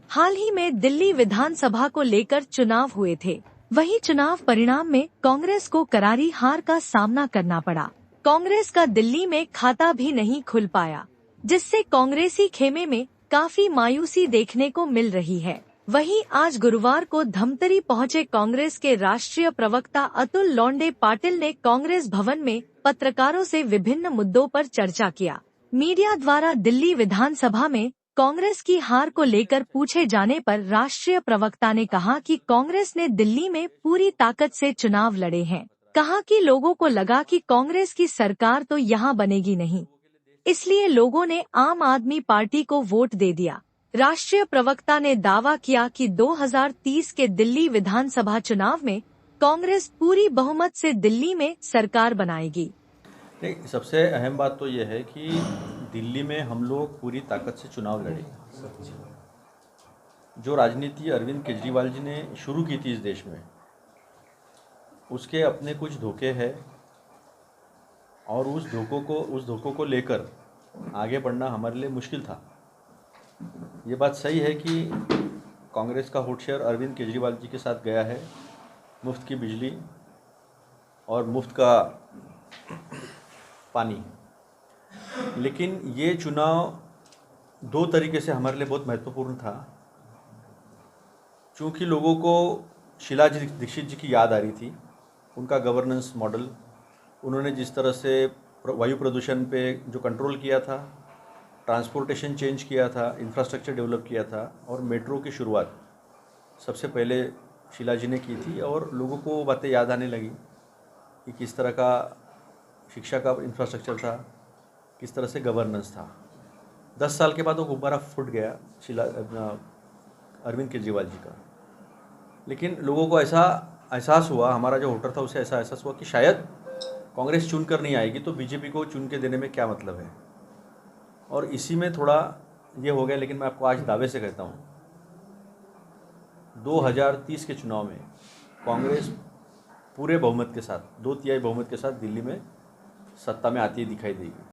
हाल ही में दिल्ली विधानसभा को लेकर चुनाव हुए थे। वहीं चुनाव परिणाम में कांग्रेस को करारी हार का सामना करना पड़ा। कांग्रेस का दिल्ली में खाता भी नहीं खुल पाया, जिससे कांग्रेसी खेमे में काफी मायूसी देखने को मिल रही है। वहीं आज गुरुवार को धमतरी पहुंचे कांग्रेस के राष्ट्रीय प्रवक्ता अतुल लोंडे पाटिल ने कांग्रेस भवन में पत्रकारों से विभिन्न मुद्दों पर चर्चा किया। मीडिया द्वारा दिल्ली विधानसभा में कांग्रेस की हार को लेकर पूछे जाने पर राष्ट्रीय प्रवक्ता ने कहा कि कांग्रेस ने दिल्ली में पूरी ताकत से चुनाव लड़े हैं। कहा कि लोगों को लगा कि कांग्रेस की सरकार तो यहां बनेगी नहीं, इसलिए लोगों ने आम आदमी पार्टी को वोट दे दिया। राष्ट्रीय प्रवक्ता ने दावा किया कि 2030 के दिल्ली विधानसभा चुनाव में कांग्रेस पूरी बहुमत से दिल्ली में सरकार बनाएगी। नहीं, सबसे अहम बात तो यह है कि दिल्ली में हम लोग पूरी ताकत से चुनाव लड़े। जो राजनीति अरविंद केजरीवाल जी ने शुरू की थी इस देश में, उसके अपने कुछ धोखे हैं और उस धोखों को लेकर आगे बढ़ना हमारे लिए मुश्किल था। ये बात सही है कि कांग्रेस का वोट शेयर अरविंद केजरीवाल जी के साथ गया है। मुफ्त की बिजली और मुफ्त का पानी। लेकिन ये चुनाव दो तरीके से हमारे लिए बहुत महत्वपूर्ण था। चूँकि लोगों को शीला दीक्षित जी की याद आ रही थी, उनका गवर्नेंस मॉडल, उन्होंने जिस तरह से वायु प्रदूषण पे जो कंट्रोल किया था, ट्रांसपोर्टेशन चेंज किया था, इंफ्रास्ट्रक्चर डेवलप किया था और मेट्रो की शुरुआत सबसे पहले शीला जी ने की थी। और लोगों को वो बातें याद आने लगी कि किस तरह का शिक्षा का इंफ्रास्ट्रक्चर था, किस तरह से गवर्नेंस था। 10 साल के बाद वो गुब्बारा फूट गया अरविंद केजरीवाल जी का। लेकिन लोगों को ऐसा एहसास हुआ, हमारा जो वोटर था उसे ऐसा एहसास हुआ कि शायद कांग्रेस चुन कर नहीं आएगी तो बीजेपी को चुन के देने में क्या मतलब है। और इसी में थोड़ा ये हो गया। लेकिन मैं आपको आज दावे से कहता हूँ, 2030 के चुनाव में कांग्रेस पूरे बहुमत के साथ, 2/3 बहुमत के साथ दिल्ली में सत्ता में आती दिखाई देगी।